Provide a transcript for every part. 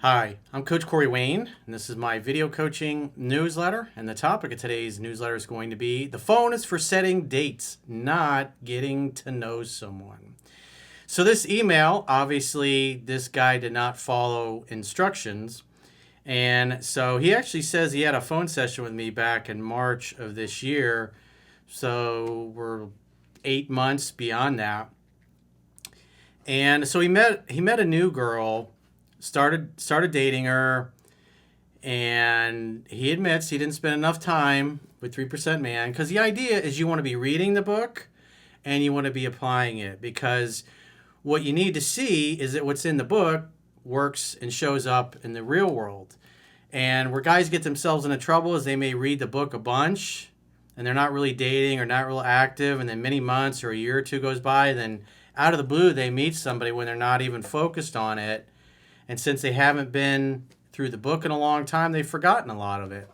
Hi, I'm Coach Corey Wayne, and this is my video coaching newsletter. And the topic of today's newsletter is going to be the phone is for setting dates, not getting to know someone. So, this email, obviously, this guy did not follow instructions. And so he actually says he had a phone session with me back in March of this year. So, we're 8 months beyond that. And so he met a new girl, started dating her, and he admits he didn't spend enough time with 3% Man, because the idea is you want to be reading the book and you want to be applying it, because what you need to see is that what's in the book works and shows up in the real world. And where guys get themselves into trouble is they may read the book a bunch and they're not really dating or not real active, and then many months or a year or two goes by, and then out of the blue they meet somebody when they're not even focused on it. And since they haven't been through the book in a long time, they've forgotten a lot of it.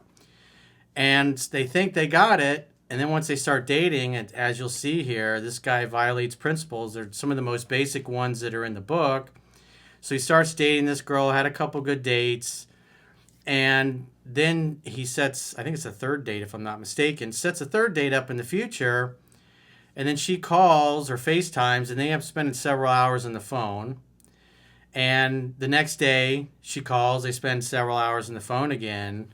And they think they got it. And then once they start dating, and as you'll see here, this guy violates principles. They're some of the most basic ones that are in the book. So he starts dating this girl, had a couple good dates. And then he sets, I think it's a third date if I'm not mistaken, sets a third date up in the future. And then she calls or FaceTimes, and they end up spending several hours on the phone. And the next day, she calls, they spend several hours on the phone again.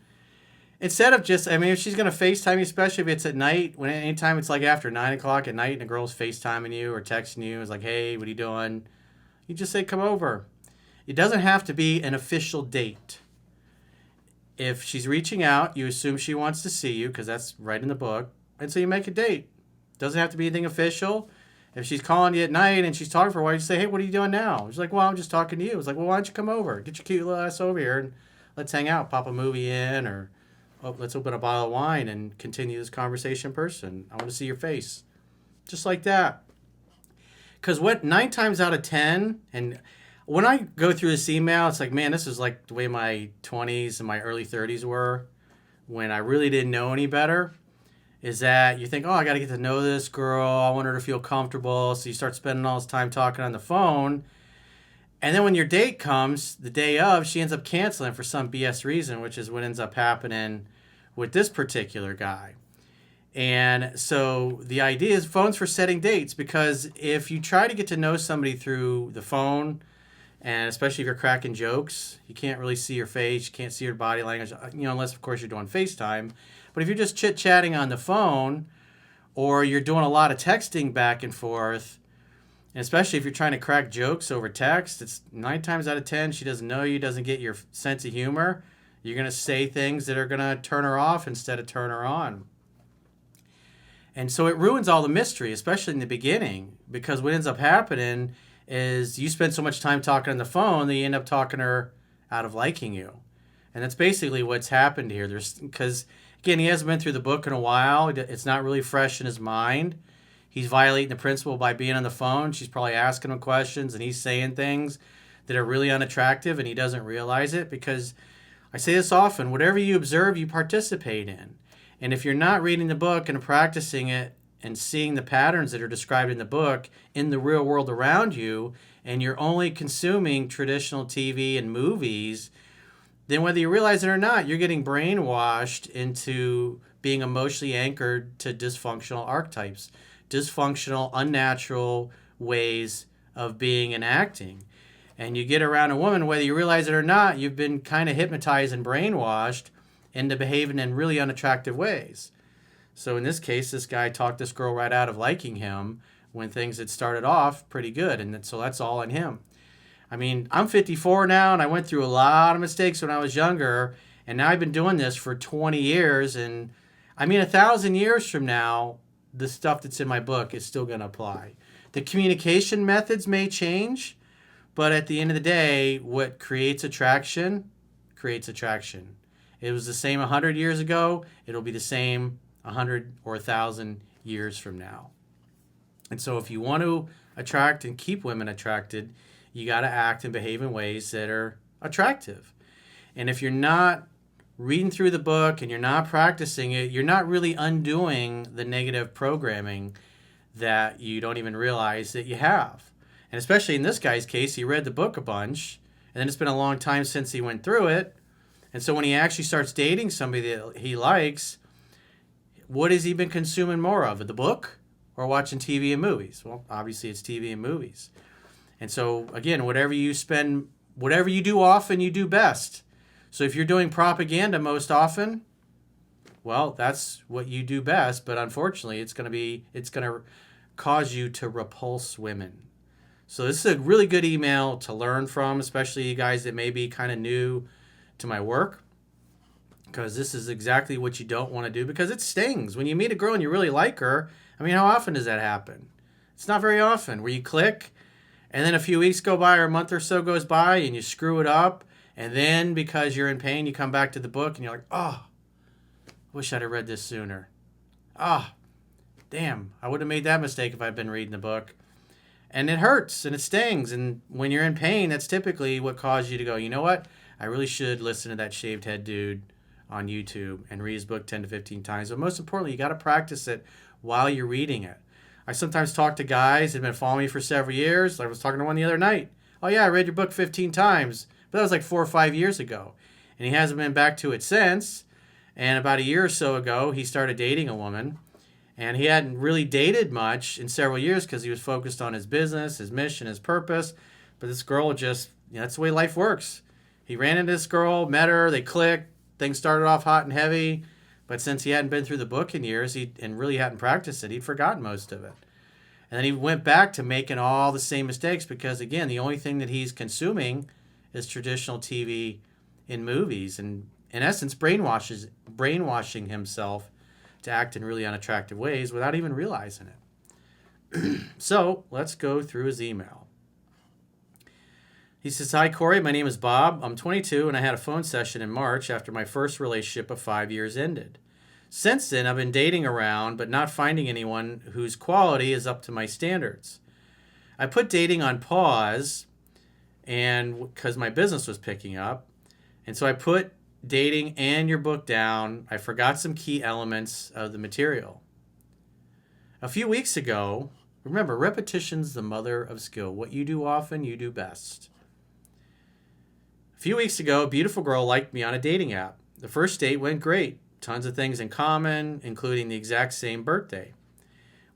Instead of just, if she's going to FaceTime you, especially if it's at night, when anytime it's like after 9 o'clock at night and a girl's FaceTiming you or texting you, it's like, hey, what are you doing? You just say, come over. It doesn't have to be an official date. If she's reaching out, you assume she wants to see you, because that's right in the book. And so you make a date. Doesn't have to be anything official. If she's calling you at night and she's talking for a while, you say, hey, what are you doing now? She's like, well, I'm just talking to you. It's like, well, why don't you come over? Get your cute little ass over here and let's hang out, pop a movie in, or let's open a bottle of wine and continue this conversation in person. I want to see your face. Just like that. Because what 9 times out of 10, and when I go through this email, it's like, man, this is like the way my 20s and my early 30s were when I really didn't know any better. Is that you think, oh, I got to get to know this girl. I want her to feel comfortable. So you start spending all this time talking on the phone. And then when your date comes, the day of, she ends up canceling for some BS reason, which is what ends up happening with this particular guy. And so the idea is phones for setting dates, because if you try to get to know somebody through the phone, and especially if you're cracking jokes, you can't really see your face, you can't see your body language, unless, of course, you're doing FaceTime. But if you're just chit-chatting on the phone, or you're doing a lot of texting back and forth, and especially if you're trying to crack jokes over text, it's 9 times out of 10, she doesn't know you, doesn't get your sense of humor. You're going to say things that are going to turn her off instead of turn her on. And so it ruins all the mystery, especially in the beginning, because what ends up happening is you spend so much time talking on the phone that you end up talking her out of liking you. And that's basically what's happened here. Because again, he hasn't been through the book in a while. It's not really fresh in his mind. He's violating the principle by being on the phone. She's probably asking him questions, and he's saying things that are really unattractive, and he doesn't realize it, because I say this often, whatever you observe, you participate in. And if you're not reading the book and practicing it and seeing the patterns that are described in the book in the real world around you, and you're only consuming traditional TV and movies, then whether you realize it or not, you're getting brainwashed into being emotionally anchored to dysfunctional archetypes, dysfunctional, unnatural ways of being and acting. And you get around a woman, whether you realize it or not, you've been kind of hypnotized and brainwashed into behaving in really unattractive ways. So in this case, this guy talked this girl right out of liking him when things had started off pretty good. And so that's all on him. I'm 54 now, and I went through a lot of mistakes when I was younger, and now I've been doing this for 20 years, and 1,000 years from now, the stuff that's in my book is still going to apply. The communication methods may change, but at the end of the day, what creates attraction creates attraction. It was the same 100 years ago, it'll be the same 100 or 1,000 years from now. And so if you want to attract and keep women attracted, you got to act and behave in ways that are attractive. And if you're not reading through the book and you're not practicing it, you're not really undoing the negative programming that you don't even realize that you have. And especially in this guy's case, he read the book a bunch And then it's been a long time since he went through it. And so when he actually starts dating somebody that he likes, what has he been consuming more of? The book or watching TV and movies? Well, obviously it's TV and movies. And so, again, whatever you do often, you do best. So if you're doing propaganda most often, well, that's what you do best. But unfortunately, it's going to cause you to repulse women. So this is a really good email to learn from, especially you guys that may be kind of new to my work, because this is exactly what you don't want to do, because it stings. When you meet a girl and you really like her, I mean, how often does that happen? It's not very often, where you click, and then a few weeks go by or a month or so goes by and you screw it up, and then because you're in pain, you come back to the book and you're like, oh, wish I'd have read this sooner. Ah, damn, I would have made that mistake if I'd been reading the book. And it hurts and it stings. And when you're in pain, that's typically what causes you to go, you know what? I really should listen to that shaved head dude on YouTube and read his book 10 to 15 times. But most importantly, you got to practice it while you're reading it. I sometimes talk to guys that have been following me for several years. I was talking to one the other night. Oh, yeah, I read your book 15 times. But that was like 4 or 5 years ago. And he hasn't been back to it since. And about a year or so ago, he started dating a woman. And he hadn't really dated much in several years because he was focused on his business, his mission, his purpose. But this girl just, that's the way life works. He ran into this girl, met her, they clicked. Things started off hot and heavy. But since he hadn't been through the book in years and really hadn't practiced it, he'd forgotten most of it. And then he went back to making all the same mistakes because, again, the only thing that he's consuming is traditional TV and movies. And in essence, brainwashing himself to act in really unattractive ways without even realizing it. So let's go through his email. He says, hi, Corey. My name is Bob. I'm 22, and I had a phone session in March after my first relationship of 5 years ended. Since then, I've been dating around, but not finding anyone whose quality is up to my standards. I put dating on pause and because my business was picking up. And so I put dating and your book down. I forgot some key elements of the material. A few weeks ago, remember, repetition's the mother of skill. What you do often, you do best. A few weeks ago, a beautiful girl liked me on a dating app. The first date went great. Tons of things in common, including the exact same birthday.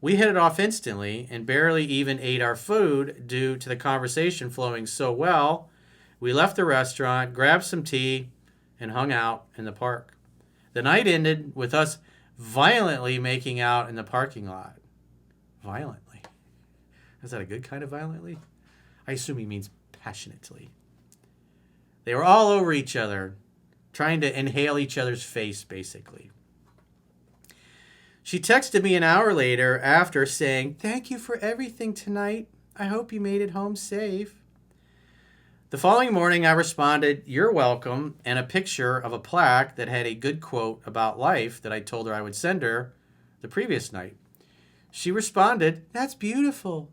We hit it off instantly and barely even ate our food due to the conversation flowing so well. We left the restaurant, grabbed some tea, and hung out in the park. The night ended with us violently making out in the parking lot. Violently? Is that a good kind of violently? I assume he means passionately. They were all over each other, trying to inhale each other's face, basically. She texted me an hour later after saying, thank you for everything tonight. I hope you made it home safe. The following morning, I responded, you're welcome, and a picture of a plaque that had a good quote about life that I told her I would send her the previous night. She responded, that's beautiful.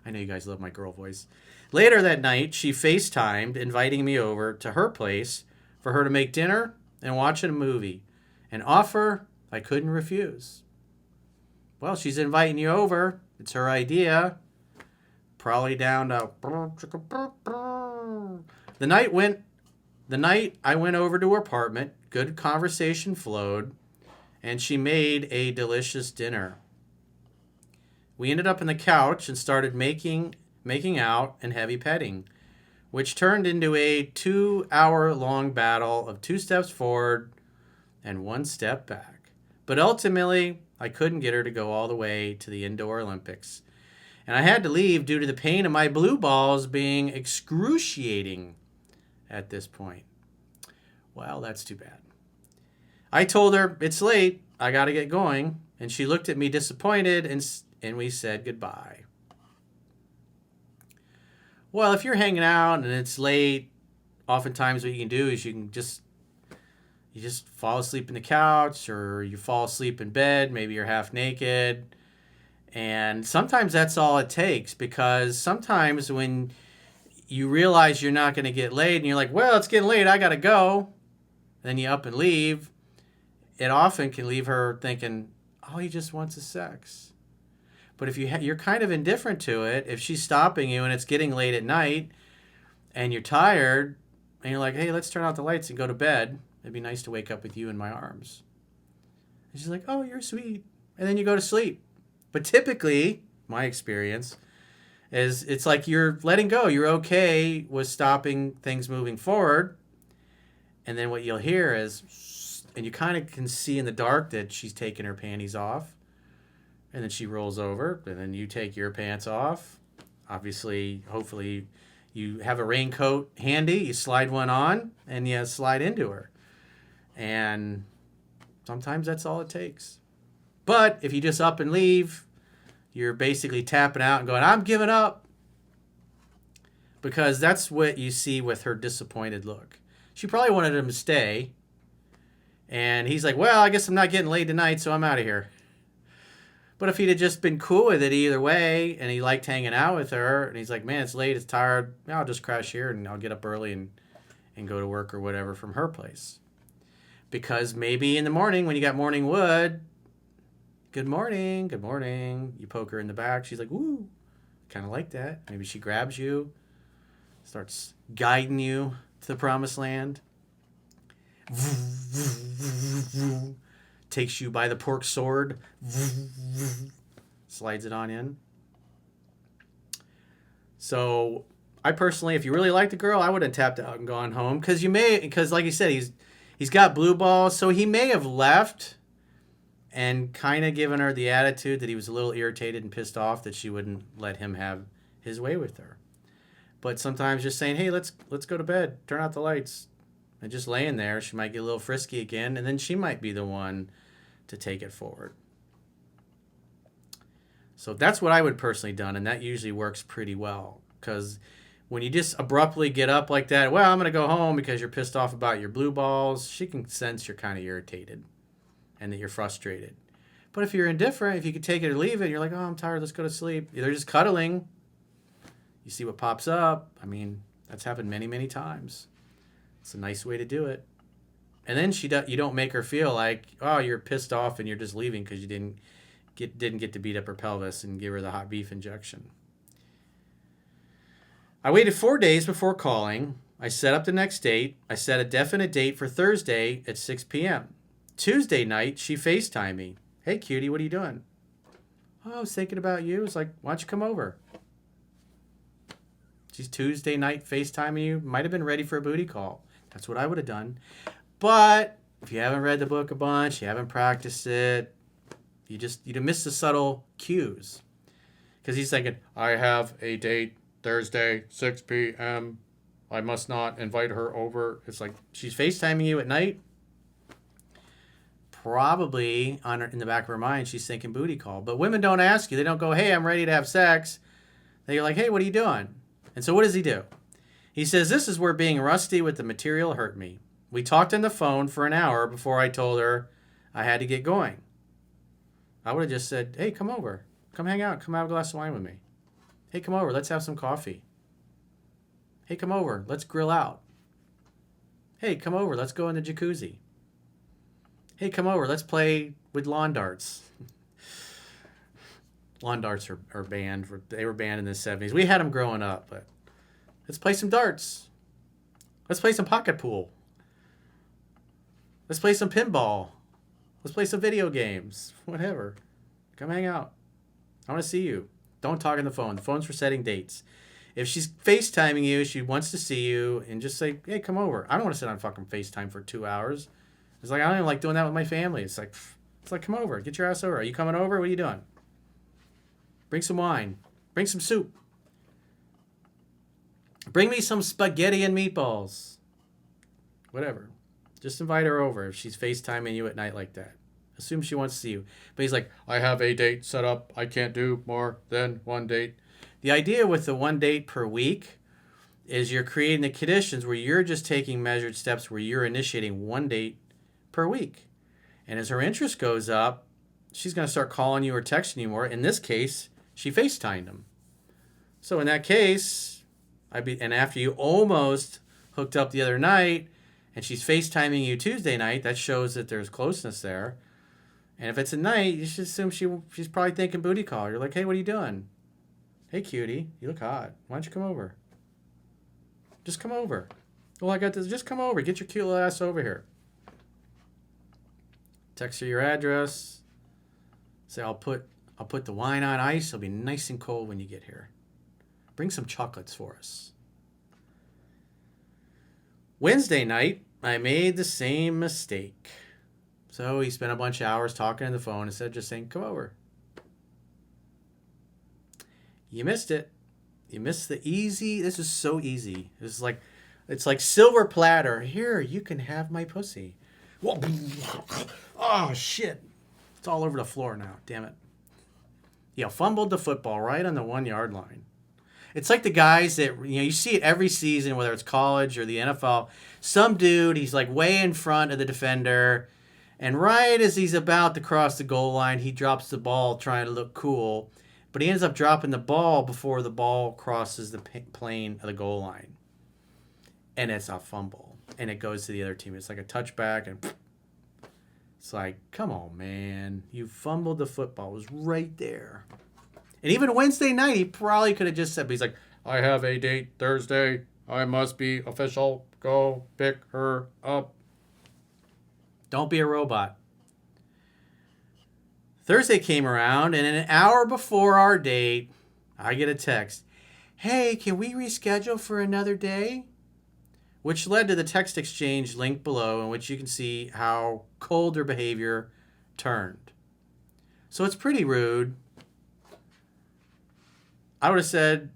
I know you guys love my girl voice. Later that night, she FaceTimed, inviting me over to her place for her to make dinner and watch a movie, an offer I couldn't refuse. Well, she's inviting you over. It's her idea. Probably down to the night I went over to her apartment. Good conversation flowed, and she made a delicious dinner. We ended up on the couch and started making out and heavy petting, which turned into a 2-hour-long battle of 2 steps forward and 1 step back. But ultimately, I couldn't get her to go all the way to the indoor Olympics. And I had to leave due to the pain of my blue balls being excruciating at this point. Well, that's too bad. I told her, it's late, I gotta get going. And she looked at me disappointed and we said goodbye. Well, if you're hanging out and it's late, oftentimes what you can do is you just fall asleep in the couch or you fall asleep in bed. Maybe you're half naked. And sometimes that's all it takes, because sometimes when you realize you're not going to get laid and you're like, well, it's getting late, I got to go. Then you up and leave. It often can leave her thinking, all he just wants is sex. But if you're kind of indifferent to it, if she's stopping you and it's getting late at night, and you're tired, and you're like, hey, let's turn out the lights and go to bed. It'd be nice to wake up with you in my arms. And she's like, oh, you're sweet. And then you go to sleep. But typically, my experience is it's like you're letting go. You're okay with stopping things moving forward. And then what you'll hear is, and you kind of can see in the dark that she's taking her panties off. And then she rolls over, and then you take your pants off. Obviously, hopefully, you have a raincoat handy. You slide one on, and you slide into her. And sometimes that's all it takes. But if you just up and leave, you're basically tapping out and going, I'm giving up. Because that's what you see with her disappointed look. She probably wanted him to stay. And he's like, well, I guess I'm not getting laid tonight, so I'm out of here. But if he'd have just been cool with it either way, and he liked hanging out with her, and he's like, man, it's late, it's tired, I'll just crash here, and I'll get up early and go to work or whatever from her place. Because maybe in the morning when you got morning wood, good morning, good morning. You poke her in the back. She's like, woo, kind of like that. Maybe she grabs you, starts guiding you to the promised land. Takes you by the pork sword. Slides it on in. So I personally, if you really like the girl, I would have tapped out and gone home. Because like you said, he's got blue balls, so he may have left and kind of given her the attitude that he was a little irritated and pissed off that she wouldn't let him have his way with her. But sometimes just saying, hey, let's go to bed, turn out the lights, and just laying there, she might get a little frisky again, and then she might be the one to take it forward. So that's what I would personally done, and that usually works pretty well. Because when you just abruptly get up like that, well, I'm going to go home because you're pissed off about your blue balls, she can sense you're kind of irritated and that you're frustrated. But if you're indifferent, if you could take it or leave it, you're like, oh, I'm tired, let's go to sleep. They're just cuddling. You see what pops up. I mean, that's happened many, many times. It's a nice way to do it. And then you don't make her feel like, oh, you're pissed off and you're just leaving because you didn't get to beat up her pelvis and give her the hot beef injection. I waited 4 days before calling. I set up the next date. I set a definite date for Thursday at 6 p.m. Tuesday night, she FaceTimed me. Hey, cutie, what are you doing? Oh, I was thinking about you. It's like, why don't you come over? She's Tuesday night FaceTiming you. Might have been ready for a booty call. That's what I would have done. But if you haven't read the book a bunch, you haven't practiced it, you'd miss the subtle cues. Because he's thinking, I have a date Thursday, 6 p.m. I must not invite her over. It's like she's FaceTiming you at night. Probably in the back of her mind, she's thinking booty call. But women don't ask you. They don't go, hey, I'm ready to have sex. They're like, hey, what are you doing? And so what does he do? He says, this is where being rusty with the material hurt me. We talked on the phone for an hour before I told her I had to get going. I would have just said, hey, come over. Come hang out. Come have a glass of wine with me. Hey, come over. Let's have some coffee. Hey, come over. Let's grill out. Hey, come over. Let's go in the jacuzzi. Hey, come over. Let's play with lawn darts. Lawn darts are banned. They were banned in the 70s. We had them growing up, but let's play some darts. Let's play some pocket pool. Let's play some pinball. Let's play some video games. Whatever. Come hang out. I want to see you. Don't talk on the phone. The phone's for setting dates. If she's FaceTiming you, she wants to see you, and just say, hey, come over. I don't want to sit on fucking FaceTime for 2 hours. It's like, I don't even like doing that with my family. It's like, come over. Get your ass over. Are you coming over? What are you doing? Bring some wine. Bring some soup. Bring me some spaghetti and meatballs. Whatever. Just invite her over if she's FaceTiming you at night like that. Assume she wants to see you. But he's like, I have a date set up. I can't do more than one date. The idea with the one date per week is you're creating the conditions where you're just taking measured steps where you're initiating one date per week. And as her interest goes up, she's going to start calling you or texting you more. In this case, she FaceTimed him. So in that case, and after you almost hooked up the other night, and she's FaceTiming you Tuesday night, that shows that there's closeness there. And if it's at night, you should assume she's probably thinking booty call. You're like, hey, what are you doing? Hey, cutie, you look hot. Why don't you come over? Just come over. Well, I got this. Just come over. Get your cute little ass over here. Text her your address. Say, I'll put the wine on ice. It'll be nice and cold when you get here. Bring some chocolates for us. Wednesday night, I made the same mistake. So he spent a bunch of hours talking on the phone instead of just saying, come over. You missed it. You missed the easy. This is so easy. It's like silver platter. Here, you can have my pussy. Oh, shit. It's all over the floor now. Damn it. Yeah, fumbled the football right on the 1 yard line. It's like the guys that, you see it every season, whether it's college or the NFL. Some dude, he's like way in front of the defender. And right as he's about to cross the goal line, he drops the ball trying to look cool. But he ends up dropping the ball before the ball crosses the plane of the goal line. And it's a fumble. And it goes to the other team. It's like a touchback. And it's like, come on, man. You fumbled the football. It was right there. And even Wednesday night, he probably could have just said, but he's like, I have a date Thursday. I must be official. Go pick her up. Don't be a robot. Thursday came around, and an hour before our date, I get a text. Hey, can we reschedule for another day? Which led to the text exchange link below, in which you can see how cold her behavior turned. So it's pretty rude. I would have said,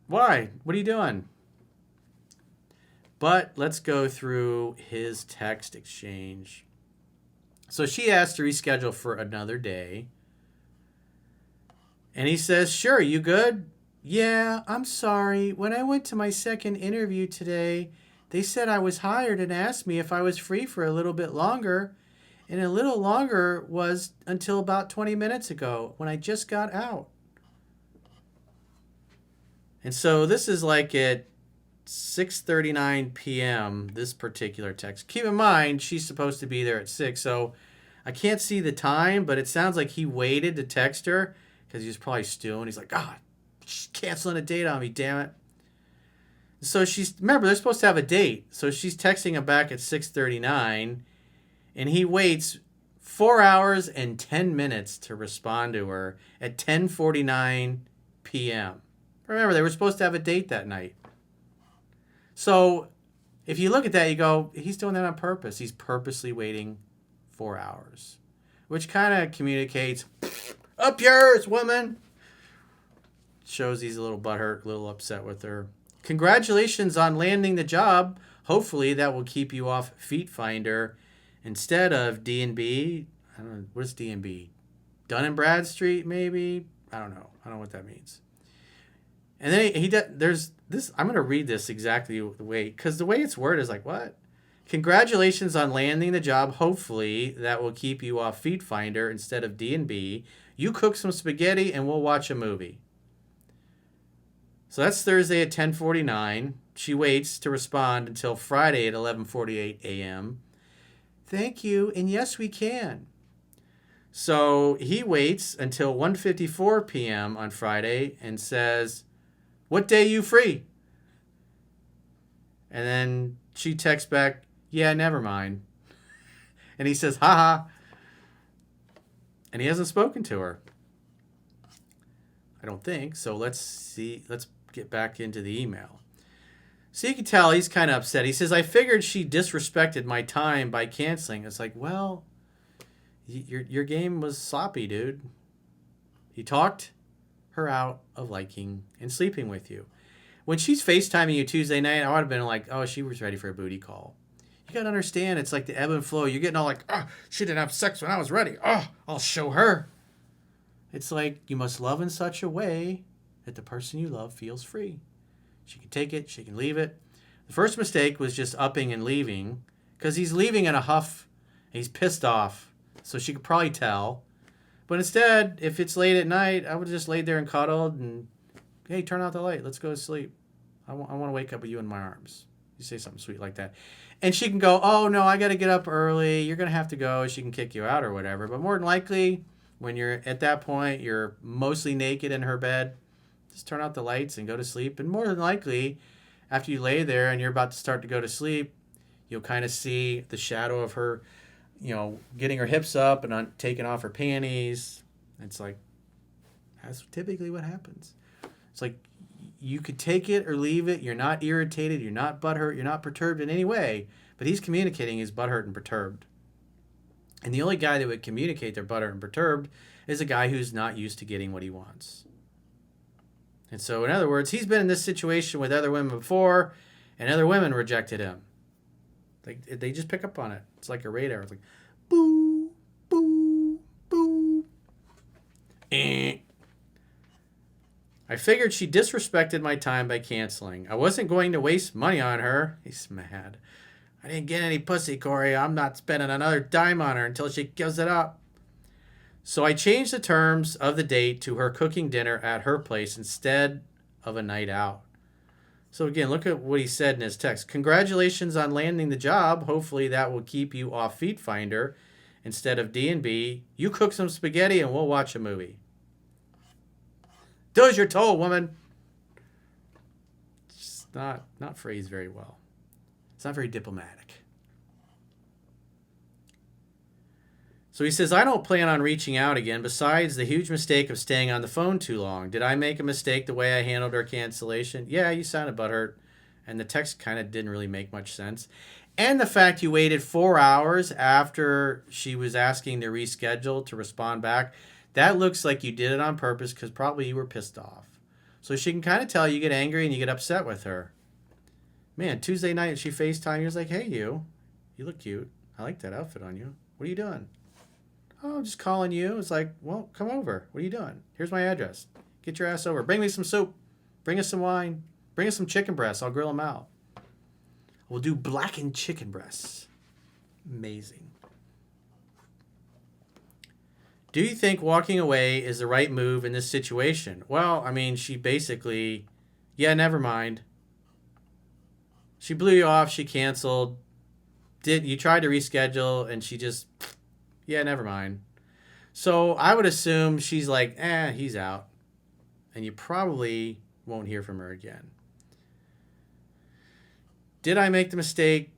why? What are you doing? But let's go through his text exchange. So she asked to reschedule for another day. And he says, sure, you good? Yeah, I'm sorry. When I went to my second interview today, they said I was hired and asked me if I was free for a little bit longer. And a little longer was until about 20 minutes ago when I just got out. And so this is like at 6:39 p.m., this particular text. Keep in mind, she's supposed to be there at 6, so I can't see the time, but it sounds like he waited to text her because he was probably stewing. He's like, God, she's canceling a date on me, damn it. So remember, they're supposed to have a date. So she's texting him back at 6:39, and he waits 4 hours and 10 minutes to respond to her at 10:49 p.m. Remember, they were supposed to have a date that night. So if you look at that, you go, he's doing that on purpose. He's purposely waiting 4 hours, which kind of communicates, up yours, woman. Shows he's a little butthurt, a little upset with her. Congratulations on landing the job. Hopefully that will keep you off Feet Finder instead of D&B. I don't know. What is D&B? Dun and Bradstreet, maybe? I don't know. I don't know what that means. And then there's this. I'm going to read this exactly the way, because the way it's worded is like, what? Congratulations on landing the job. Hopefully that will keep you off Feet Finder instead of D&B. You cook some spaghetti and we'll watch a movie. So that's Thursday at 10:49. She waits to respond until Friday at 11:48 a.m. Thank you, and yes, we can. So he waits until 1:54 p.m. on Friday and says, what day you free? And then she texts back, yeah, never mind. And he says, haha. And he hasn't spoken to her. I don't think. So let's see. Let's get back into the email. So you can tell he's kind of upset. He says, I figured she disrespected my time by canceling. It's like, well, your game was sloppy, dude. He talked her out of liking and sleeping with you. When she's FaceTiming you Tuesday night, I would have been like, oh, she was ready for a booty call. You got to understand, it's like the ebb and flow. You're getting all like, oh, she didn't have sex when I was ready. Oh, I'll show her. It's like you must love in such a way that the person you love feels free. She can take it. She can leave it. The first mistake was just upping and leaving, because he's leaving in a huff. He's pissed off. So she could probably tell. But instead, if it's late at night, I would have just laid there and cuddled and, hey, turn out the light. Let's go to sleep. I want to wake up with you in my arms. You say something sweet like that. And she can go, oh, no, I got to get up early. You're going to have to go. She can kick you out or whatever. But more than likely, when you're at that point, you're mostly naked in her bed, just turn out the lights and go to sleep. And more than likely, after you lay there and you're about to start to go to sleep, you'll kind of see the shadow of her, getting her hips up and taking off her panties. It's like, that's typically what happens. It's like you could take it or leave it. You're not irritated. You're not butthurt. You're not perturbed in any way. But he's communicating he's butthurt and perturbed. And the only guy that would communicate they're butthurt and perturbed is a guy who's not used to getting what he wants. And so, in other words, he's been in this situation with other women before, and other women rejected him. They just pick up on it. It's like a radar. It's like, boo, boo, boo. I figured she disrespected my time by canceling. I wasn't going to waste money on her. He's mad. I didn't get any pussy, Corey. I'm not spending another dime on her until she gives it up. So I changed the terms of the date to her cooking dinner at her place instead of a night out. So again, look at what he said in his text. Congratulations on landing the job. Hopefully that will keep you off Feet Finder instead of D&B. You cook some spaghetti and we'll watch a movie. Do as you're told, woman. It's not phrased very well. It's not very diplomatic. So he says, I don't plan on reaching out again. Besides the huge mistake of staying on the phone too long. Did I make a mistake the way I handled our cancellation? Yeah, you sounded butthurt. And the text kind of didn't really make much sense. And the fact you waited 4 hours after she was asking to reschedule to respond back, that looks like you did it on purpose because probably you were pissed off. So she can kind of tell you get angry and you get upset with her. Man, Tuesday night she FaceTime, you're like, hey, you look cute. I like that outfit on you. What are you doing? Oh, I'm just calling you. It's like, well, come over. What are you doing? Here's my address. Get your ass over. Bring me some soup. Bring us some wine. Bring us some chicken breasts. I'll grill them out. We'll do blackened chicken breasts. Amazing. Do you think walking away is the right move in this situation? Well, I mean, she basically, yeah, never mind. She blew you off. She canceled. You tried to reschedule, and she just, yeah, never mind. So I would assume she's like, he's out. And you probably won't hear from her again. Did I make the mistake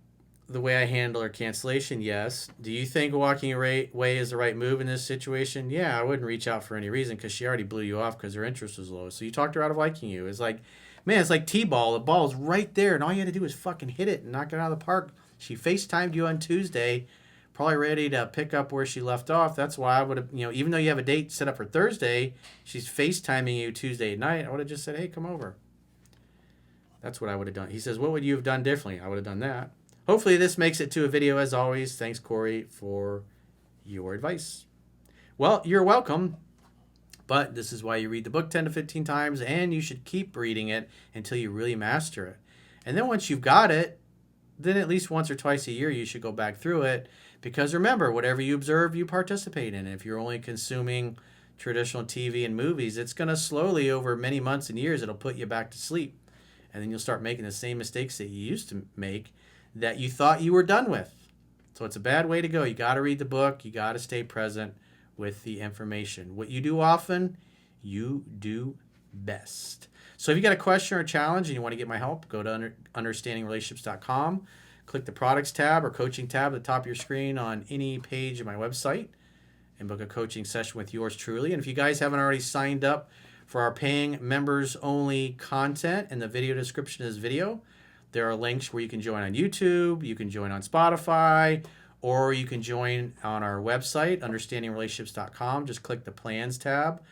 the way I handle her cancellation? Yes. Do you think walking away is the right move in this situation? Yeah, I wouldn't reach out for any reason because she already blew you off because her interest was low. So you talked her out of liking you. It's like, man, it's like T-ball. The ball's right there, and all you had to do was fucking hit it and knock it out of the park. She FaceTimed you on Tuesday, probably ready to pick up where she left off. That's why I would have, even though you have a date set up for Thursday, she's FaceTiming you Tuesday night. I would have just said, hey, come over. That's what I would have done. He says, what would you have done differently? I would have done that. Hopefully this makes it to a video as always. Thanks, Corey, for your advice. Well, you're welcome. But this is why you read the book 10 to 15 times, and you should keep reading it until you really master it. And then once you've got it, then at least once or twice a year you should go back through it. Because remember, whatever you observe, you participate in. If you're only consuming traditional TV and movies, it's going to slowly, over many months and years, it'll put you back to sleep. And then you'll start making the same mistakes that you used to make that you thought you were done with. So it's a bad way to go. You got to read the book. You got to stay present with the information. What you do often, you do best. So if you got a question or a challenge and you want to get my help, go to understandingrelationships.com. Click the products tab or coaching tab at the top of your screen on any page of my website and book a coaching session with yours truly. And if you guys haven't already signed up for our paying members only content in the video description of this video, there are links where you can join on YouTube, you can join on Spotify, or you can join on our website, understandingrelationships.com. Just click the plans tab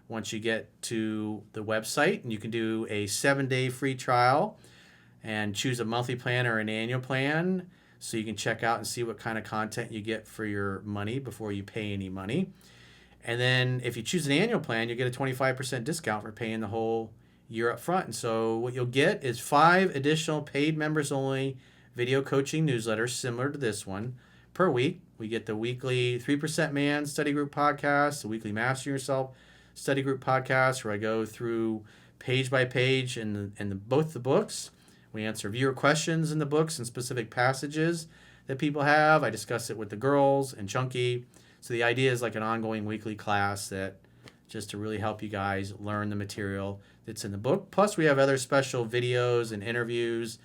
once you get to the website, and you can do a 7-day free trial and choose a monthly plan or an annual plan so you can check out and see what kind of content you get for your money before you pay any money. And then if you choose an annual plan, you get a 25% discount for paying the whole year up front. And so what you'll get is 5 additional paid members only video coaching newsletters similar to this one per week. We get the weekly 3% Man study group podcast, the weekly Master Yourself study group podcast, where I go through page by page in both the books. We answer viewer questions in the books and specific passages that people have. I discuss it with the girls and Chunky. So the idea is like an ongoing weekly class that just to really help you guys learn the material that's in the book. Plus, we have other special videos and interviews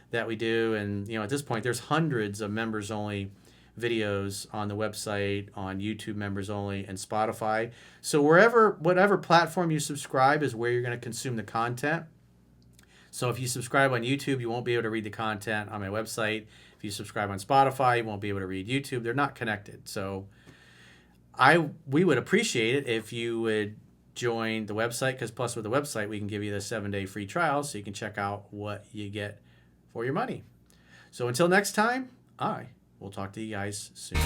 that we do. And, at this point, there's hundreds of members-only videos on the website, on YouTube members only, and Spotify. So whatever platform you subscribe is where you're going to consume the content. So if you subscribe on YouTube, you won't be able to read the content on my website. If you subscribe on Spotify, you won't be able to read YouTube. They're not connected. So we would appreciate it if you would join the website, because plus with the website, we can give you the 7-day free trial so you can check out what you get for your money. So until next time, I will talk to you guys soon.